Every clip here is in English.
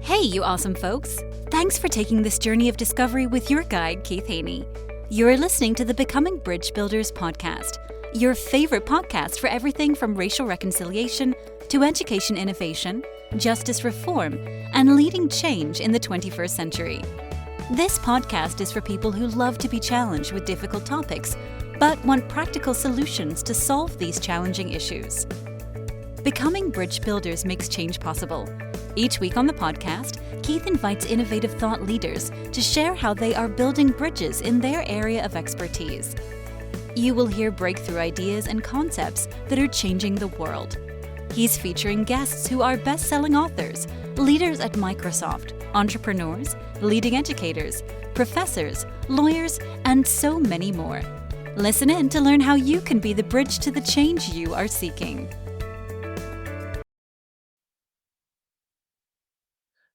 Hey, you awesome folks! Thanks for taking this journey of discovery with your guide, Keith Haney. You're listening to the Becoming Bridge Builders podcast, your favorite podcast for everything from racial reconciliation to education innovation, justice reform, and leading change in the 21st century. This podcast is for people who love to be challenged with difficult topics, but want practical solutions to solve these challenging issues. Becoming Bridge Builders makes change possible. Each week on the podcast, Keith invites innovative thought leaders to share how they are building bridges in their area of expertise. You will hear breakthrough ideas and concepts that are changing the world. He's featuring guests who are best-selling authors, leaders at Microsoft, entrepreneurs, leading educators, professors, lawyers, and so many more. Listen in to learn how you can be the bridge to the change you are seeking.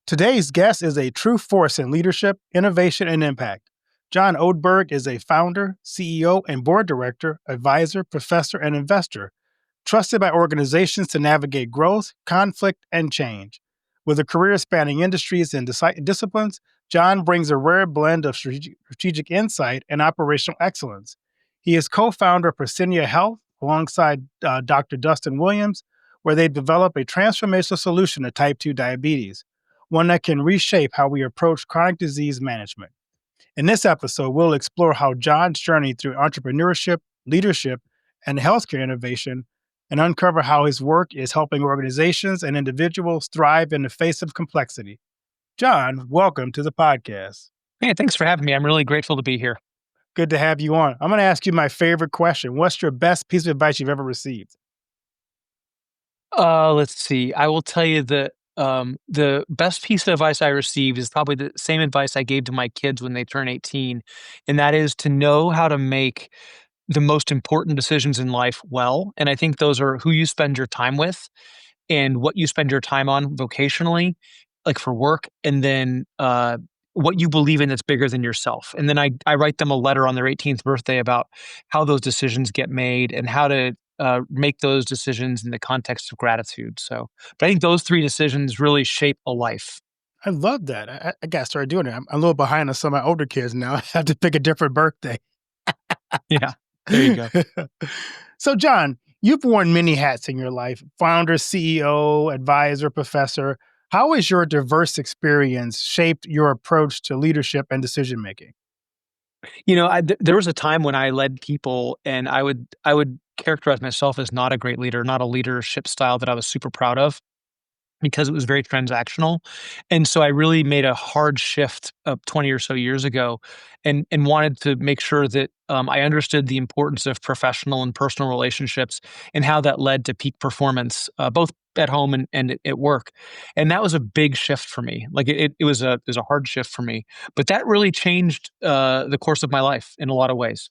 Today's guest is a true force in leadership, innovation, and impact. John Odeberg is a founder, CEO, and board director, advisor, professor, and investor, trusted by organizations to navigate growth, conflict, and change. With a career spanning industries and disciplines, John brings a rare blend of strategic insight and operational excellence. He is co-founder of Presinia Health alongside Dr. Dustin Williams, where they develop a transformational solution to type 2 diabetes, one that can reshape how we approach chronic disease management. In this episode, we'll explore how John's journey through entrepreneurship, leadership, and healthcare innovation, and uncover how his work is helping organizations and individuals thrive in the face of complexity. John, welcome to the podcast. Hey, thanks for having me. I'm really grateful to be here. Good to have you on. I'm going to ask you my favorite question. What's your best piece of advice you've ever received? Let's see. I will tell you that the best piece of advice I received is probably the same advice I gave to my kids when they turn 18, and that is to know how to make the most important decisions in life well. And I think those are who you spend your time with and what you spend your time on vocationally, like for work, and then what you believe in that's bigger than yourself. And then I write them a letter on their 18th birthday about how those decisions get made and how to make those decisions in the context of gratitude. So, but I think those three decisions really shape a life. I love that. I got to start doing it. I'm a little behind on some of my older kids now. I have to pick a different birthday. Yeah, there you go. So, John, you've worn many hats in your life: founder, CEO, advisor, professor. How has your diverse experience shaped your approach to leadership and decision making? There was a time when I led people, and I would characterize myself as not a great leader, not a leadership style that I was super proud of, because it was very transactional. And so I really made a hard shift 20 or so years ago and wanted to make sure that I understood the importance of professional and personal relationships and how that led to peak performance, both at home and at work. And that was a big shift for me. Like it was a hard shift for me, but that really changed the course of my life in a lot of ways.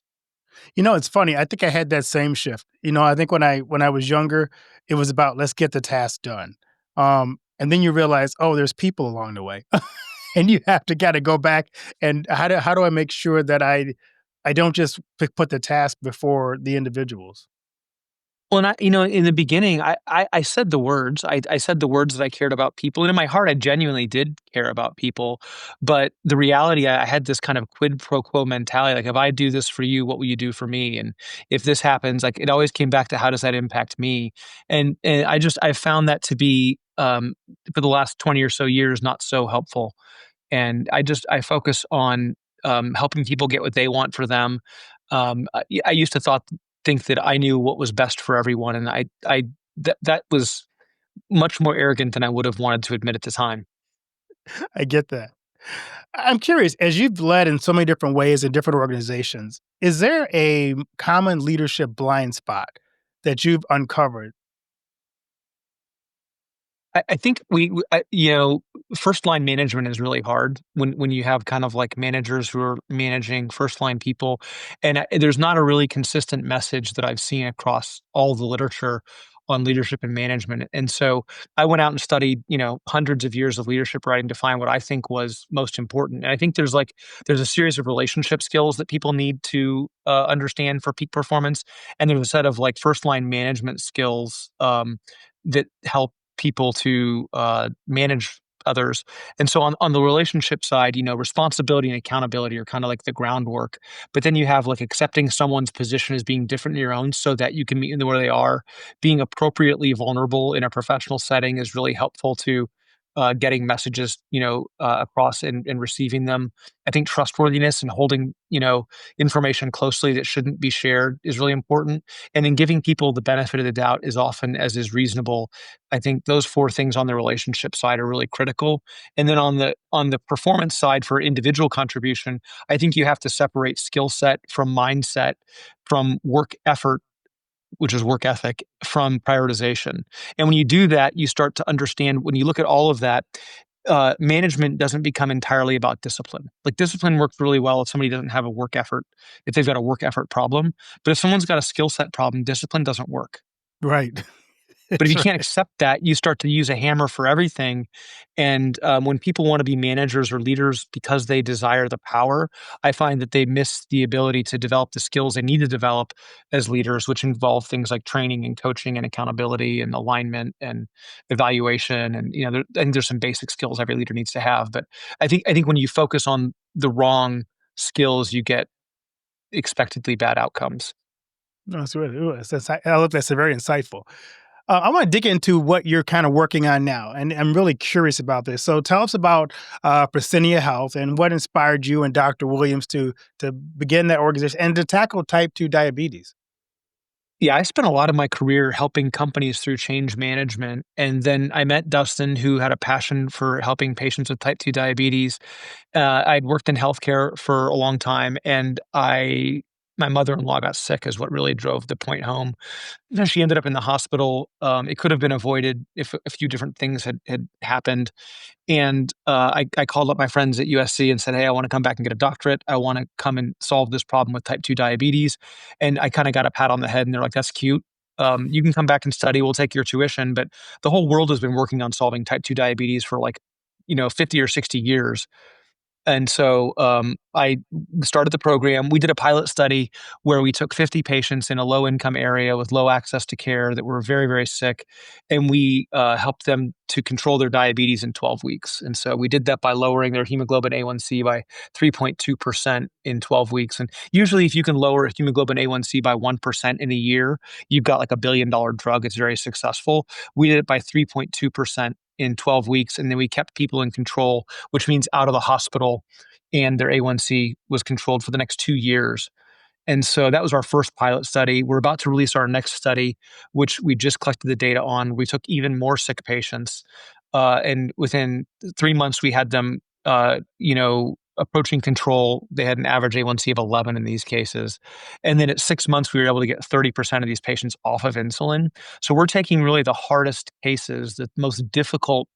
It's funny. I think I had that same shift. I think when I was younger, it was about let's get the task done. And then you realize, oh, there's people along the way. And you have to kind of go back and how do I make sure that I don't just put the task before the individuals? Well, and in the beginning, I said the words. I said the words that I cared about people, and in my heart, I genuinely did care about people. But the reality, I had this kind of quid pro quo mentality. Like, if I do this for you, what will you do for me? And if this happens, like, it always came back to how does that impact me? And I found that to be for the last 20 or so years not so helpful. And I focus on helping people get what they want for them. I used to think that I knew what was best for everyone, and that was much more arrogant than I would have wanted to admit at the time. I get that. I'm curious, as you've led in so many different ways in different organizations, is there a common leadership blind spot that you've uncovered? I think first line management is really hard when you have kind of like managers who are managing first line people, and there's not a really consistent message that I've seen across all the literature on leadership and management. And so I went out and studied, hundreds of years of leadership writing to find what I think was most important. And I think there's a series of relationship skills that people need to understand for peak performance, and there's a set of like first line management skills that help people to manage others. And so on the relationship side, responsibility and accountability are kind of like the groundwork. But then you have like accepting someone's position as being different than your own so that you can meet them where they are. Being appropriately vulnerable in a professional setting is really helpful to getting messages, across and receiving them. I think trustworthiness and holding, information closely that shouldn't be shared is really important. And then giving people the benefit of the doubt as often as is reasonable. I think those four things on the relationship side are really critical. And then on the performance side for individual contribution, I think you have to separate skill set from mindset, from work effort, which is work ethic, from prioritization. And when you do that, you start to understand when you look at all of that, management doesn't become entirely about discipline. Like discipline works really well if somebody doesn't have a work effort, if they've got a work effort problem. But if someone's got a skill set problem, discipline doesn't work. Right. But if That's you can't right. accept that, you start to use a hammer for everything. And when people want to be managers or leaders because they desire the power, I find that they miss the ability to develop the skills they need to develop as leaders, which involve things like training and coaching and accountability and alignment and evaluation. And I think there's some basic skills every leader needs to have. But I think when you focus on the wrong skills, you get expectedly bad outcomes. No, it's really, I love that's very insightful. I want to dig into what you're kind of working on now, and I'm really curious about this. So, tell us about Presinia Health and what inspired you and Dr. Williams to begin that organization and to tackle type 2 diabetes. Yeah, I spent a lot of my career helping companies through change management. And then I met Dustin, who had a passion for helping patients with type 2 diabetes. I'd worked in healthcare for a long time, and my mother-in-law got sick is what really drove the point home. She ended up in the hospital. It could have been avoided if a few different things had happened. And I called up my friends at USC and said, "Hey, I want to come back and get a doctorate. I want to come and solve this problem with type 2 diabetes." And I kind of got a pat on the head, and they're like, "That's cute. You can come back and study. We'll take your tuition." But the whole world has been working on solving type 2 diabetes for like, 50 or 60 years. And so I started the program. We did a pilot study where we took 50 patients in a low income area with low access to care that were very, very sick. And we helped them to control their diabetes in 12 weeks. And so we did that by lowering their hemoglobin A1C by 3.2% in 12 weeks. And usually, if you can lower hemoglobin A1C by 1% in a year, you've got like $1 billion drug. It's very successful. We did it by 3.2% in 12 weeks. And then we kept people in control, which means out of the hospital, and their A1C was controlled for the next 2 years. And so that was our first pilot study. We're about to release our next study, which we just collected the data on. We took even more sick patients. And within 3 months, we had them, approaching control. They had an average A1C of 11 in these cases. And then at 6 months, we were able to get 30% of these patients off of insulin. So we're taking really the hardest cases, the most difficult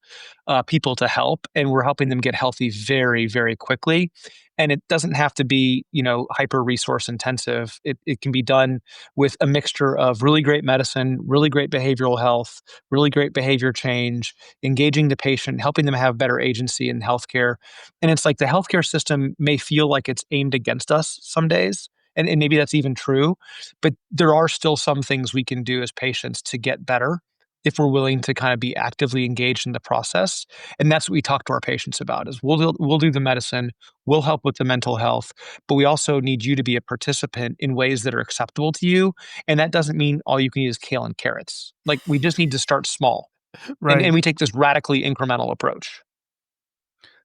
people to help, and we're helping them get healthy very, very quickly. And it doesn't have to be, hyper resource intensive. It can be done with a mixture of really great medicine, really great behavioral health, really great behavior change, engaging the patient, helping them have better agency in healthcare. And it's like the healthcare system may feel like it's aimed against us some days. And maybe that's even true, but there are still some things we can do as patients to get better if we're willing to kind of be actively engaged in the process. And that's what we talk to our patients about is we'll do the medicine, we'll help with the mental health, but we also need you to be a participant in ways that are acceptable to you. And that doesn't mean all you can eat is kale and carrots. Like we just need to start small. And, Right. and we take this radically incremental approach.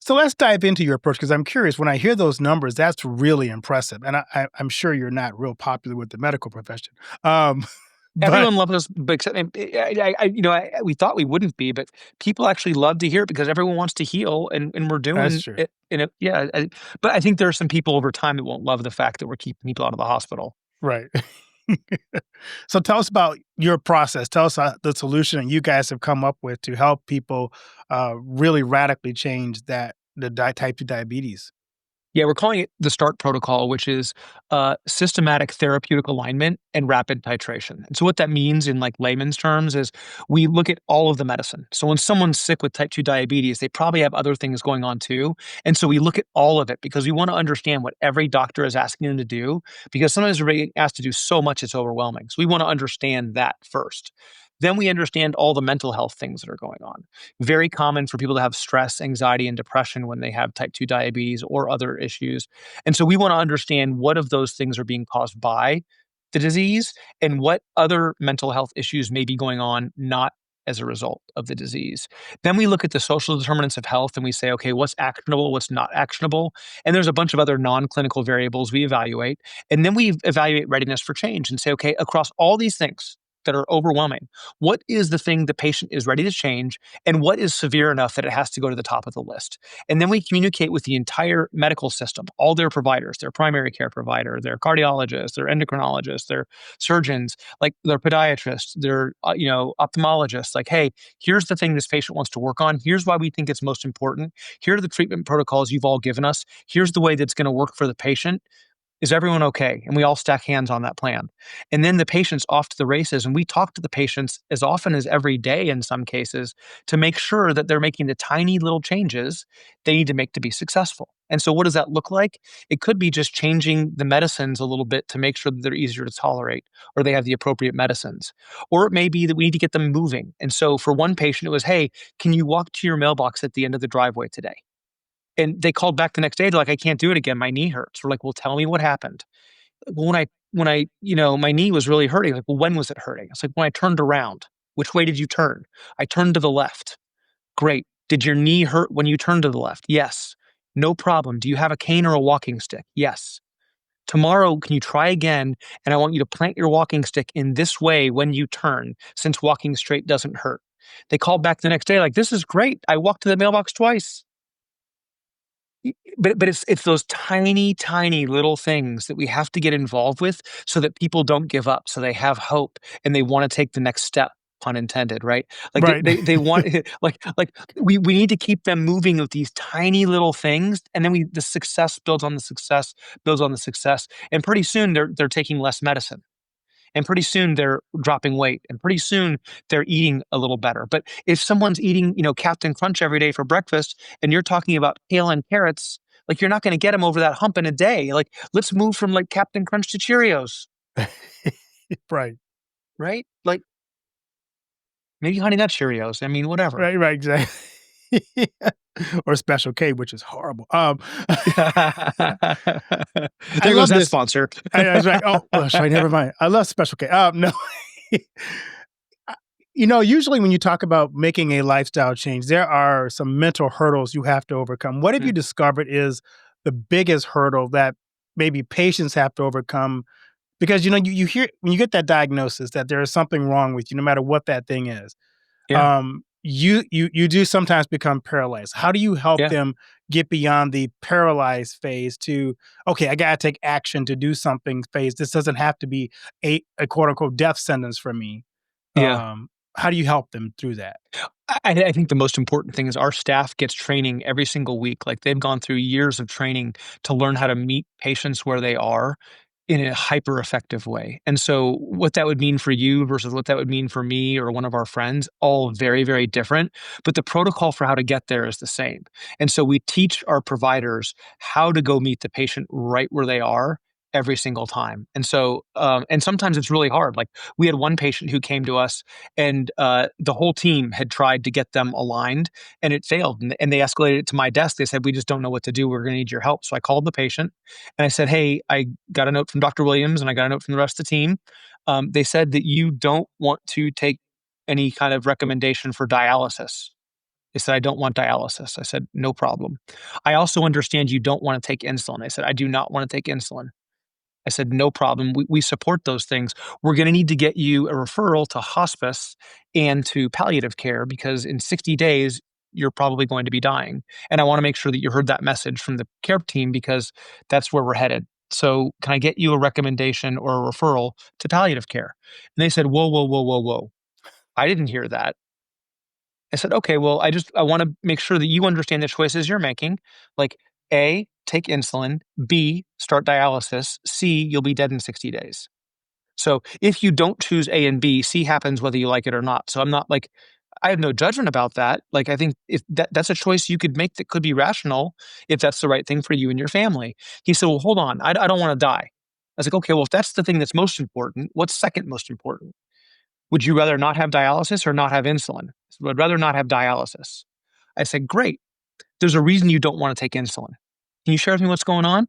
So let's dive into your approach because I'm curious. When I hear those numbers, that's really impressive, and I'm sure you're not real popular with the medical profession. Um, but Everyone loves us, but except we thought we wouldn't be, but people actually love to hear it because everyone wants to heal, and we're that's doing true. it. And yeah, but I think there are some people over time that won't love the fact that we're keeping people out of the hospital. Right. So tell us about your process. Tell us the solution that you guys have come up with to help people really radically change the type 2 diabetes. Yeah, we're calling it the START protocol, which is systematic therapeutic alignment and rapid titration. And so, what that means in like layman's terms is we look at all of the medicine. So, when someone's sick with type 2 diabetes, they probably have other things going on too. And so, we look at all of it because we want to understand what every doctor is asking them to do, because sometimes they're being asked to do so much, it's overwhelming. So, we want to understand that first. Then we understand all the mental health things that are going on. Very common for people to have stress, anxiety, and depression when they have type 2 diabetes or other issues. And so we want to understand what of those things are being caused by the disease and what other mental health issues may be going on not as a result of the disease. Then we look at the social determinants of health and we say, okay, what's actionable, what's not actionable? And there's a bunch of other non-clinical variables we evaluate. And then we evaluate readiness for change and say, okay, across all these things that are overwhelming, what is the thing the patient is ready to change? And what is severe enough that it has to go to the top of the list? And then we communicate with the entire medical system, all their providers, their primary care provider, their cardiologists, their endocrinologists, their surgeons, like their podiatrists, their ophthalmologists, like, hey, here's the thing this patient wants to work on. Here's why we think it's most important. Here are the treatment protocols you've all given us. Here's the way that's going to work for the patient. Is everyone okay? And we all stack hands on that plan. And then the patient's off to the races. And we talk to the patients as often as every day in some cases to make sure that they're making the tiny little changes they need to make to be successful. And so what does that look like? It could be just changing the medicines a little bit to make sure that they're easier to tolerate or they have the appropriate medicines. Or it may be that we need to get them moving. And so for one patient, it was, hey, can you walk to your mailbox at the end of the driveway today? And they called back the next day. They're like, I can't do it again. My knee hurts. We're like, well, tell me what happened. Well, my knee was really hurting. Like, well, when was it hurting? It's like, when I turned around. Which way did you turn? I turned to the left. Great. Did your knee hurt when you turned to the left? Yes. No problem. Do you have a cane or a walking stick? Yes. Tomorrow, can you try again? And I want you to plant your walking stick in this way when you turn, since walking straight doesn't hurt. They called back the next day, like, this is great. I walked to the mailbox twice. But it's those tiny, tiny little things that we have to get involved with so that people don't give up, so they have hope and they wanna take the next step, pun intended, right? Like, Right. they want we need to keep them moving with these tiny little things, and then the success builds on the success, builds on the success, and pretty soon they're taking less medicine. And pretty soon they're dropping weight, and pretty soon they're eating a little better. But if someone's eating, Captain Crunch every day for breakfast, and you're talking about kale and carrots, like, you're not going to get them over that hump in a day. Like, let's move from like Captain Crunch to Cheerios, Right. right? Like, maybe Honey Nut Cheerios. I mean, whatever. Right, exactly. Or Special K, which is horrible. There goes love that this. sponsor. I was like, oh, sorry, never mind. I love Special K. No. Usually when you talk about making a lifestyle change, there are some mental hurdles you have to overcome. What have you discovered is the biggest hurdle that maybe patients have to overcome? Because, you hear when you get that diagnosis that there is something wrong with you, no matter what that thing is. Yeah. You do sometimes become paralyzed. How do you help Yeah. them get beyond the paralyzed phase to, okay, I gotta take action to do something phase? This doesn't have to be a quote unquote death sentence for me. Yeah. How do you help them through that? I think the most important thing is our staff gets training every single week. Like, they've gone through years of training to learn how to meet patients where they are in a hyper effective way. And so what that would mean for you versus what that would mean for me or one of our friends, all very, very different. But the protocol for how to get there is the same. And so we teach our providers how to go meet the patient right where they are every single time. And so, and sometimes it's really hard. Like, we had one patient who came to us, and the whole team had tried to get them aligned, and it failed. And they escalated it to my desk. They said, we just don't know what to do. We're going to need your help. So I called the patient and I said, hey, I got a note from Dr. Williams and I got a note from the rest of the team. They said that you don't want to take any kind of recommendation for dialysis. They said, I don't want dialysis. I said, no problem. I also understand you don't want to take insulin. They said, I do not want to take insulin. I said, no problem. We support those things. We're going to need to get you a referral to hospice and to palliative care, because in 60 days, you're probably going to be dying. And I want to make sure that you heard that message from the care team, because that's where we're headed. So can I get you a recommendation or a referral to palliative care? And they said, whoa, whoa, whoa, whoa, whoa. I didn't hear that. I said, okay, well, I want to make sure that you understand the choices you're making. Like, A, take insulin. B, start dialysis. C, you'll be dead in 60 days. So if you don't choose A and B, C happens whether you like it or not. So I'm not like, I have no judgment about that. Like, I think if that's a choice you could make that could be rational if that's the right thing for you and your family. He said, well, hold on. I don't want to die. I was like, okay, well, if that's the thing that's most important, what's second most important? Would you rather not have dialysis or not have insulin? He said, I'd rather not have dialysis. I said, great. There's a reason you don't want to take insulin. Can you share with me what's going on?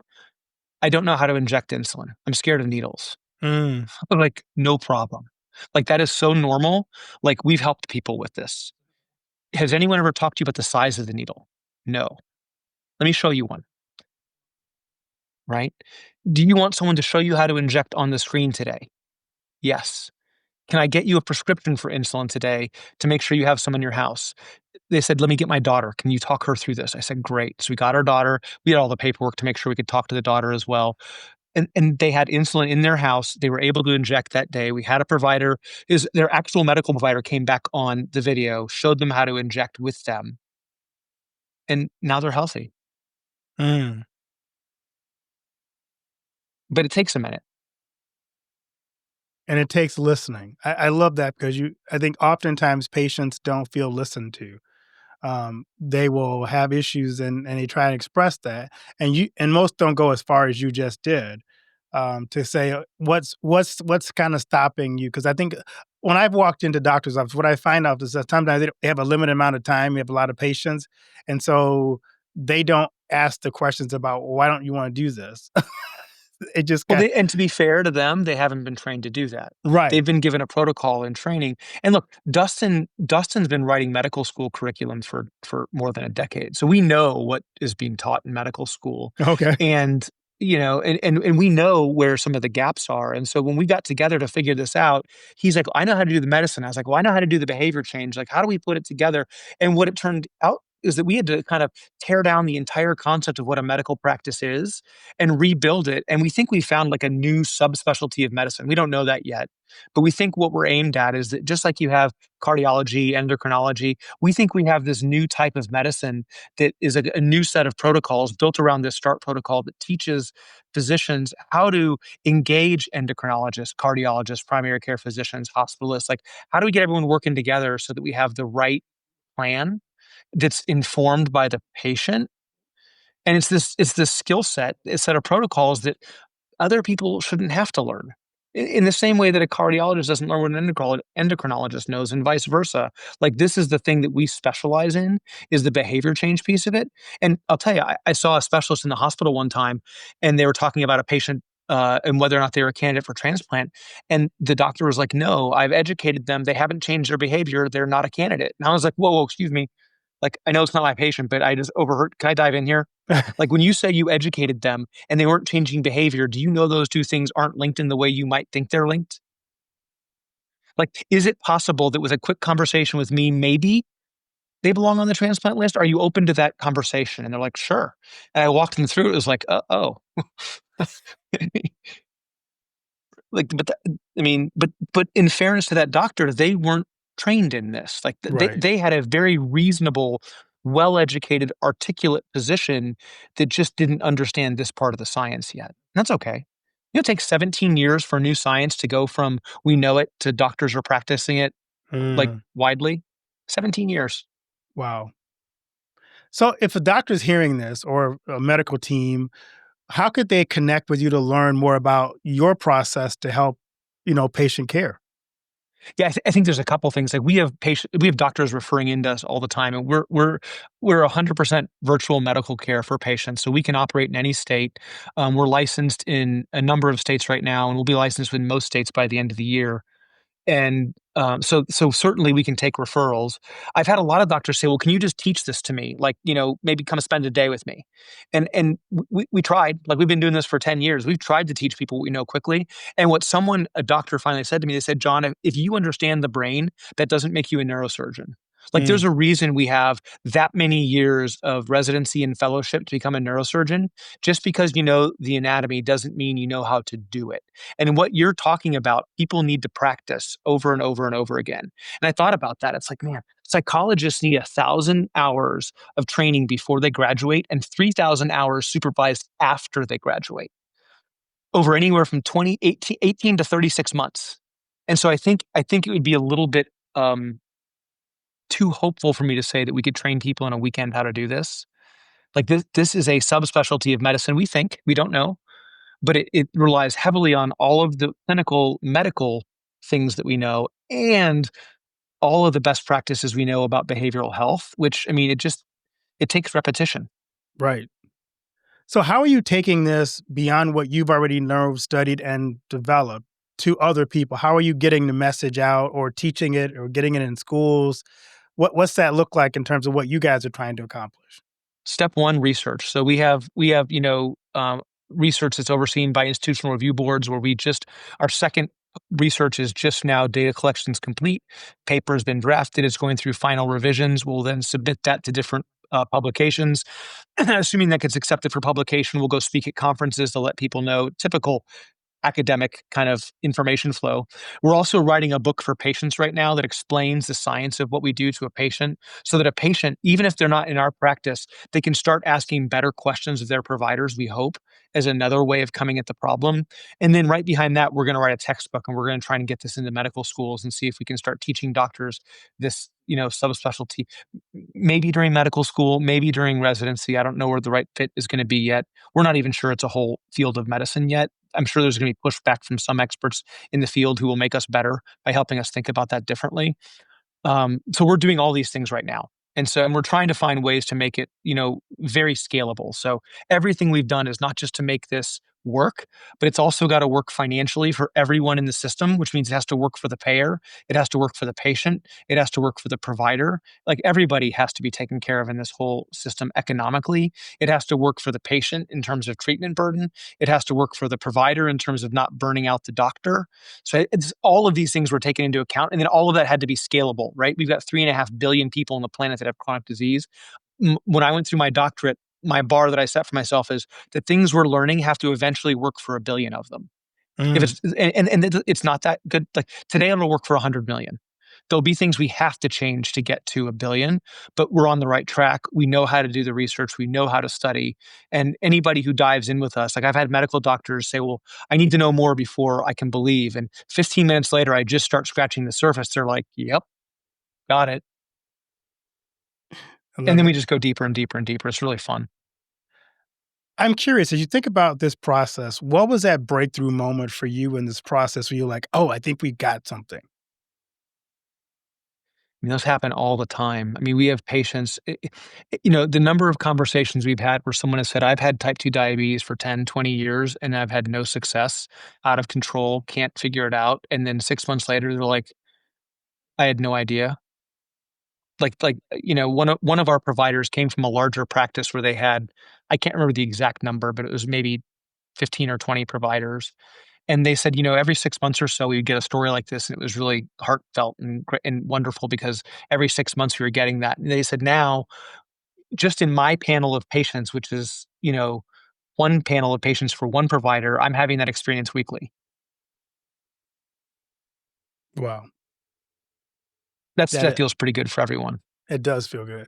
I don't know how to inject insulin. I'm scared of needles. Mm. I'm like, no problem. Like, that is so normal. Like, we've helped people with this. Has anyone ever talked to you about the size of the needle? No. Let me show you one, right? Do you want someone to show you how to inject on the screen today? Yes. Can I get you a prescription for insulin today to make sure you have some in your house? They said, let me get my daughter. Can you talk her through this? I said, great. So we got our daughter. We had all the paperwork to make sure we could talk to the daughter as well. And they had insulin in their house. They were able to inject that day. We had a provider, their actual medical provider came back on the video, showed them how to inject with them. And now they're healthy. Mm. But it takes a minute. And it takes listening. I love that because I think oftentimes patients don't feel listened to. They will have issues and they try and express that. And most don't go as far as you just did, to say what's kind of stopping you. Because I think when I've walked into doctor's office, what I find out is that sometimes they have a limited amount of time. We have a lot of patients. And so they don't ask the questions about, well, why don't you want to do this? It just Well, got and to be fair to them, they haven't been trained to do that. right. They've been given a protocol and training. And look, Dustin's been writing medical school curriculum for more than a decade. So we know what is being taught in medical school. Okay. And and we know where some of the gaps are. And so when we got together to figure this out, he's like, I know how to do the medicine. I was like, well, I know how to do the behavior change. Like, how do we put it together? And what it turned out is that we had to kind of tear down the entire concept of what a medical practice is and rebuild it. And we think we found like a new subspecialty of medicine. We don't know that yet, but we think what we're aimed at is that just like you have cardiology, endocrinology, we think we have this new type of medicine that is a new set of protocols built around this START protocol that teaches physicians how to engage endocrinologists, cardiologists, primary care physicians, hospitalists. Like, how do we get everyone working together so that we have the right plan that's informed by the patient? And it's this skill set, a set of protocols that other people shouldn't have to learn. In the same way that a cardiologist doesn't learn what an endocrinologist knows, and vice versa. Like, this is the thing that we specialize in, is the behavior change piece of it. And I'll tell you, I saw a specialist in the hospital one time, and they were talking about a patient and whether or not they were a candidate for transplant. And the doctor was like, "No, I've educated them. They haven't changed their behavior. They're not a candidate." And I was like, "Whoa, whoa, excuse me. Like, I know it's not my patient, but I just overheard. Can I dive in here? Like, when you say you educated them and they weren't changing behavior, do you know those two things aren't linked in the way you might think they're linked? Like, is it possible that with a quick conversation with me, maybe they belong on the transplant list? Are you open to that conversation?" And they're like, "Sure." And I walked them through it. It was like, oh. Like, but in fairness to that doctor, they weren't trained in this. Like, Right. they had a very reasonable, well-educated, articulate position that just didn't understand this part of the science yet. That's okay. It takes 17 years for new science to go from we know it to doctors are practicing it, like, Mm. widely. 17 years. Wow. So if a doctor's hearing this or a medical team, how could they connect with you to learn more about your process to help, patient care? Yeah, I think there's a couple things. Like, we have doctors referring into us all the time, and we're 100% virtual medical care for patients, so we can operate in any state. We're licensed in a number of states right now, and we'll be licensed in most states by the end of the year. And, so certainly we can take referrals. I've had a lot of doctors say, "Well, can you just teach this to me? Like, maybe come spend a day with me." And we tried. Like, we've been doing this for 10 years. We've tried to teach people what we know quickly. And a doctor finally said to me, they said, "John, if you understand the brain, that doesn't make you a neurosurgeon." Like, Mm. there's a reason we have that many years of residency and fellowship to become a neurosurgeon. Just because you know the anatomy doesn't mean you know how to do it. And what you're talking about, people need to practice over and over and over again. And I thought about that. It's like, man, psychologists need 1,000 hours of training before they graduate and 3,000 hours supervised after they graduate, over anywhere from 18 to 36 months. And so I think it would be a little bit too hopeful for me to say that we could train people in a weekend how to do this. Like, this is a subspecialty of medicine. We don't know, but it relies heavily on all of the clinical medical things that we know and all of the best practices we know about behavioral health, which, I mean, it takes repetition. Right. So, how are you taking this beyond what you've already known, studied, and developed to other people? How are you getting the message out or teaching it or getting it in schools? What's that look like in terms of what you guys are trying to accomplish? Step one, research. So we have research that's overseen by institutional review boards where our second research is just now data collection is complete. Paper has been drafted. It's going through final revisions. We'll then submit that to different publications. Assuming that gets accepted for publication, we'll go speak at conferences to let people know. Typical academic kind of information flow. We're also writing a book for patients right now that explains the science of what we do to a patient so that a patient, even if they're not in our practice, they can start asking better questions of their providers, we hope, as another way of coming at the problem. And then right behind that, we're going to write a textbook and we're going to try and get this into medical schools and see if we can start teaching doctors this, subspecialty, maybe during medical school, maybe during residency. I don't know where the right fit is going to be yet. We're not even sure it's a whole field of medicine yet. I'm sure there's going to be pushback from some experts in the field who will make us better by helping us think about that differently. So we're doing all these things right now. And we're trying to find ways to make it, very scalable. So everything we've done is not just to make this work, but it's also got to work financially for everyone in the system, which means it has to work for the payer, it has to work for the patient, it has to work for the provider. Like everybody has to be taken care of in this whole system economically. It has to work for the patient in terms of treatment burden. It has to work for the provider in terms of not burning out the doctor. So it's all of these things were taken into account. And then all of that had to be scalable, right? We've got 3.5 billion people on the planet that have chronic disease. When I went through my doctorate, my bar that I set for myself is the things we're learning have to eventually work for a billion of them. If Mm. it's not that good, like today it'll work for 100 million. There'll be things we have to change to get to a billion, but we're on the right track. We know how to do the research. We know how to study. And anybody who dives in with us, like I've had medical doctors say, well, I need to know more before I can believe. And 15 minutes later, I just start scratching the surface. They're like, yep, got it. I And love then we it. just go deeper and deeper and deeper. It's really fun. I'm curious, as you think about this process, what was that breakthrough moment for you in this process where you're like, oh, I think we got something? I mean, those happen all the time. I mean, we have patients, the number of conversations we've had where someone has said, I've had type 2 diabetes for 10, 20 years and I've had no success, out of control, can't figure it out. And then 6 months later, they're like, I had no idea. One of our providers came from a larger practice where they had, I can't remember the exact number, but it was maybe 15 or 20 providers. And they said, every 6 months or so, we would get a story like this. And it was really heartfelt and wonderful because every 6 months we were getting that. And they said, now, just in my panel of patients, which is, one panel of patients for one provider, I'm having that experience weekly. Wow. That That feels pretty good for everyone. It does feel good.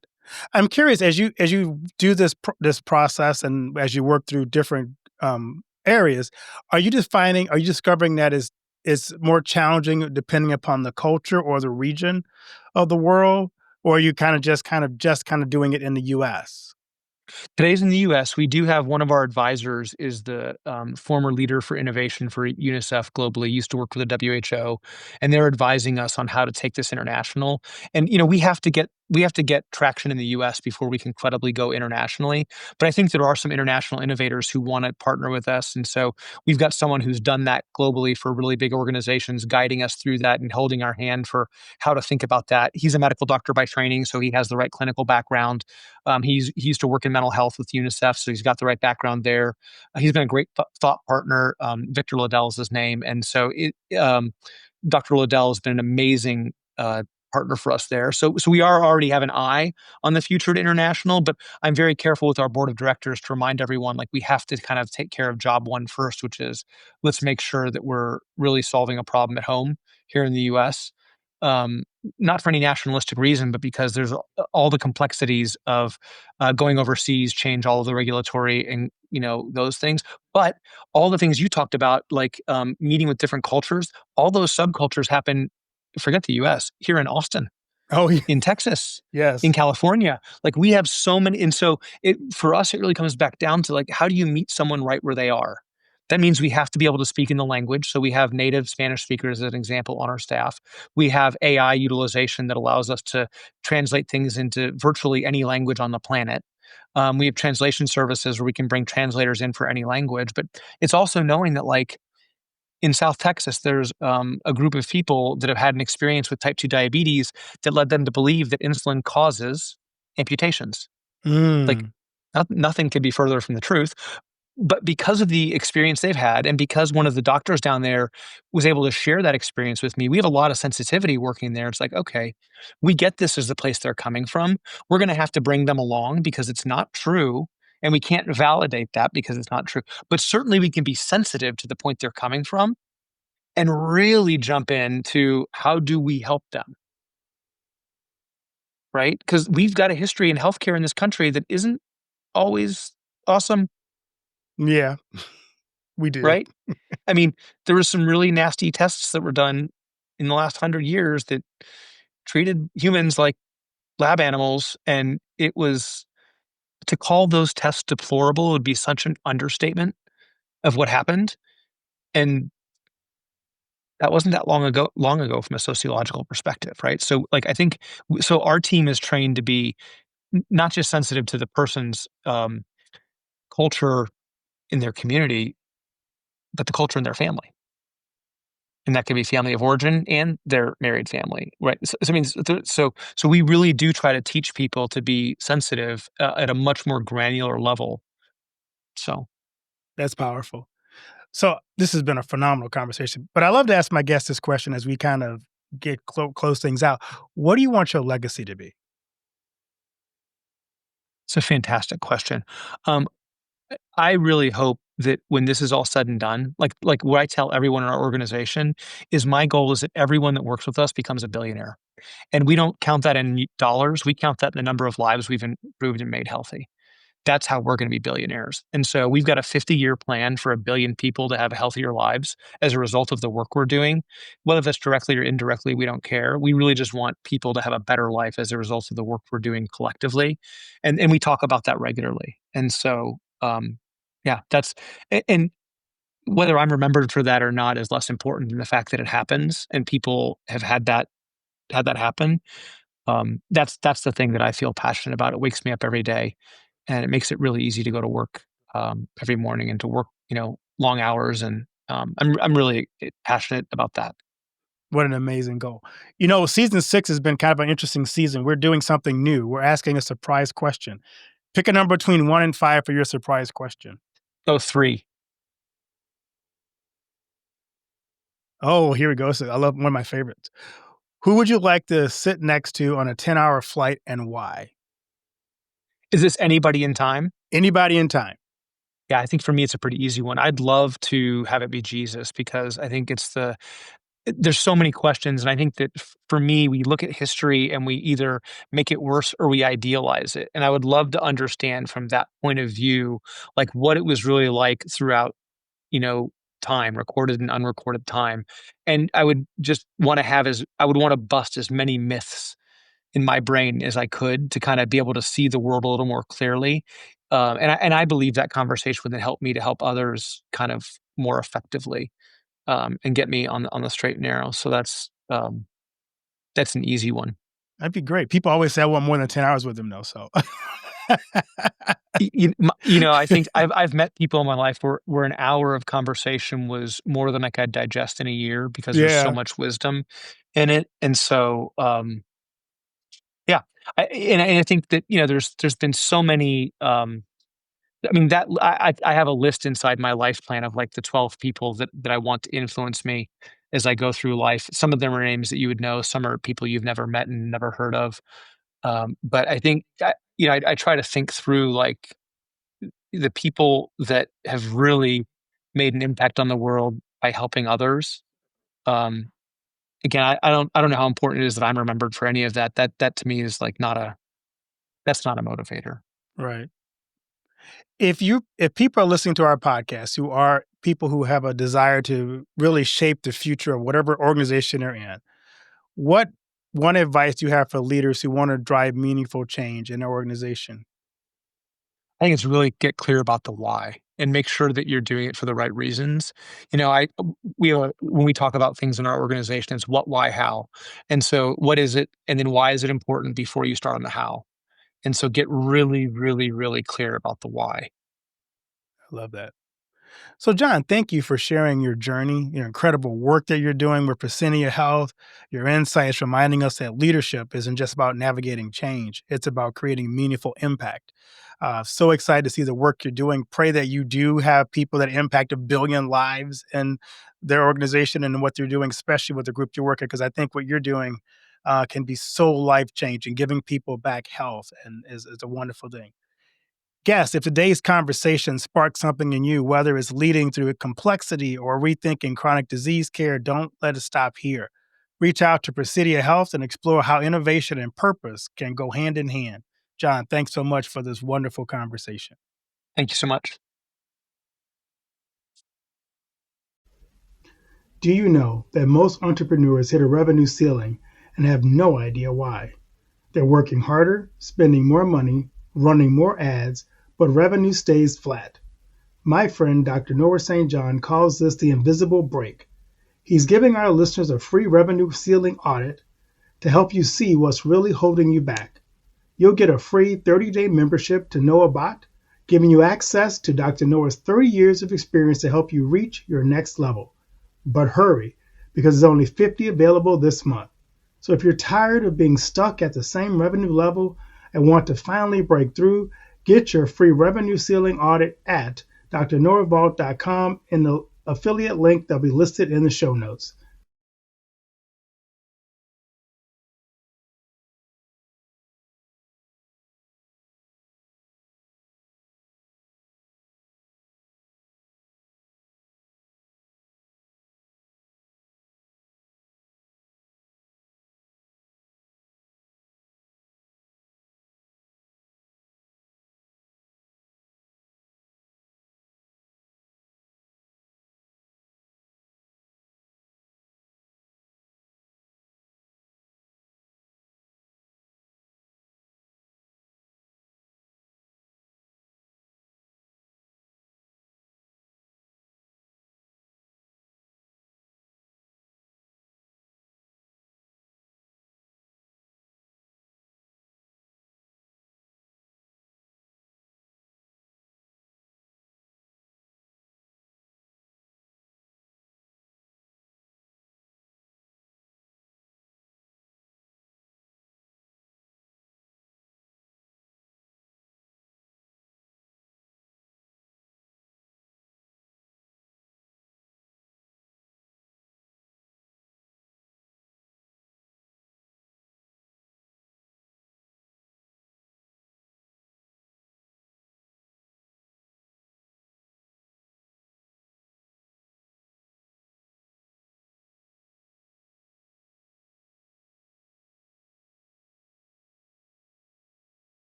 I'm curious as you do this process and as you work through different areas, are you discovering that is more challenging depending upon the culture or the region of the world, or are you kind of doing it in the U.S.? Today's in the US. We do have one of our advisors is the former leader for innovation for UNICEF globally, used to work for the WHO, and they're advising us on how to take this international. And we have to get traction in the US before we can credibly go internationally. But I think there are some international innovators who want to partner with us. And so we've got someone who's done that globally for really big organizations, guiding us through that and holding our hand for how to think about that. He's a medical doctor by training, so he has the right clinical background. He used to work in mental health with UNICEF, so he's got the right background there. He's been a great thought partner. Victor Liddell is his name, and so Dr. Liddell has been an amazing partner for us there. So we are already have an eye on the future at international, but I'm very careful with our board of directors to remind everyone like we have to kind of take care of job one first, which is let's make sure that we're really solving a problem at home here in the U.S. Um, Not for any nationalistic reason, but because there's all the complexities of going overseas, change all of the regulatory and those things. But all the things you talked about, like meeting with different cultures, all those subcultures happen. Forget the U.S. here in Austin, Oh, in Texas, in yes. California. Like we have so many, and so it for us, it really comes back down to like how do you meet someone right where they are? That means we have to be able to speak in the language. So we have native Spanish speakers as an example on our staff. We have AI utilization that allows us to translate things into virtually any language on the planet. We have translation services where we can bring translators in for any language. But it's also knowing that, like, in South Texas, there's a group of people that have had an experience with type 2 diabetes that led them to believe that insulin causes amputations. Like, Mm, nothing could be further from the truth. But because of the experience they've had, and because one of the doctors down there was able to share that experience with me, we have a lot of sensitivity working there. It's like, okay, we get this as the place they're coming from. We're going to have to bring them along because it's not true. And we can't validate that because it's not true. But certainly we can be sensitive to the point they're coming from and really jump into how do we help them, right? Because we've got a history in healthcare in this country that isn't always awesome, yeah, we do. right? I mean, there was some really nasty tests that were done in the last 100 years that treated humans like lab animals, and it was to call those tests deplorable would be such an understatement of what happened, and that wasn't that long ago from a sociological perspective, right? So, like, I think so our team is trained to be not just sensitive to the person's, culture in their community, but the culture in their family. And that could be family of origin and their married family, right? So I mean, so we really do try to teach people to be sensitive, at a much more granular level. So, That's powerful. So this has been a phenomenal conversation, but I love to ask my guests this question as we kind of get close things out. What do you want your legacy to be? it's a fantastic question. Um, I really hope that when this is all said and done, like what I tell everyone in our organization is my goal is that everyone that works with us becomes a billionaire. And we don't count that in dollars, we count that in the number of lives we've improved and made healthy. That's how we're going to be billionaires. And so we've got a 50-year plan for 1 billion people to have healthier lives as a result of the work we're doing. Whether that's directly or indirectly, we don't care. We really just want people to have a better life as a result of the work we're doing collectively. And we talk about that regularly. And so, yeah, and whether I'm remembered for that or not is less important than the fact that it happens and people have had that happen. That's the thing that I feel passionate about. It wakes me up every day, and it makes it really easy to go to work, every morning and to work, long hours. And I'm really passionate about that. What an amazing goal. Season 6 has been kind of an interesting season. We're doing something new. We're asking a surprise question. Pick a number between 1 and 5 for your surprise question. Oh, three. Oh, here we go. So I love one of my favorites. Who would you like to sit next to on a 10-hour flight and why? Is this anybody in time? Anybody in time. Yeah, I think for me it's a pretty easy one. I'd love to have it be Jesus because I think there's so many questions, and I think that for me, we look at history and we either make it worse or we idealize it. And I would love to understand from that point of view, like what it was really like throughout, you know, time, recorded and unrecorded time. And I would want to bust as many myths in my brain as I could to kind of be able to see the world a little more clearly. And I believe that conversation would then help me to help others kind of more effectively, and get me on the straight and narrow. So that's an easy one. That'd be great. People always say I want more than 10 hours with them, though. So, I think I've met people in my life where an hour of conversation was more than I could digest in a year because there's so yeah, much wisdom in it. And so, yeah, and I think that there's been so many. I mean that I have a list inside my life plan of like the 12 people that I want to influence me as I go through life. Some of them are names that you would know. Some are people you've never met and never heard of. But I think I try to think through like the people that have really made an impact on the world by helping others. Um, Again, I don't know how important it is that I'm remembered for any of that. That to me is like that's not a motivator. right. If people are listening to our podcast who are people who have a desire to really shape the future of whatever organization they're in, what one advice do you have for leaders who want to drive meaningful change in their organization? I think it's really get clear about the why. and make sure that you're doing it for the right reasons. You know, when we talk about things in our organization, it's what, why, how. And so what is it? And then why is it important before you start on the how? And so get really, really, really clear about the why. I love that. So, John, thank you for sharing your journey, your incredible work that you're doing with Precinia Health, your insights reminding us that leadership isn't just about navigating change, it's about creating meaningful impact. So excited to see the work you're doing. Pray that you do have people that impact a billion lives in their organization and what they're doing, especially with the group you're working, because I think what you're doing can be so life changing. Giving people back health and is a wonderful thing. Guess if today's conversation sparks something in you, whether it's leading through complexity or rethinking chronic disease care, don't let it stop here. Reach out to Presidia Health and explore how innovation and purpose can go hand in hand. John, thanks so much for this wonderful conversation. Thank you so much. Do you know that most entrepreneurs hit a revenue ceiling and have no idea why? They're working harder, spending more money, running more ads, but revenue stays flat. My friend Dr. Noor St. John calls this the invisible break. He's giving our listeners a free revenue ceiling audit to help you see what's really holding you back. You'll get a free 30-day membership to NoahBot, giving you access to Dr. Noah's 30 years of experience to help you reach your next level. But hurry, because there's only 50 available this month. So if you're tired of being stuck at the same revenue level and want to finally break through, get your free revenue ceiling audit at drnorvault.com in the affiliate link that'll be listed in the show notes.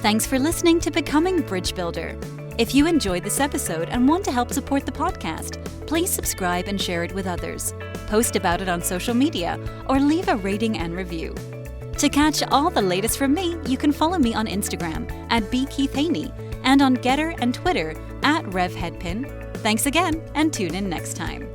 Thanks for listening to Becoming Bridge Builder. If you enjoyed this episode and want to help support the podcast, please subscribe and share it with others, post about it on social media, or leave a rating and review. To catch all the latest from me, you can follow me on Instagram at bkeithhaney and on Getter and Twitter at RevHeadpin. Thanks again, and tune in next time.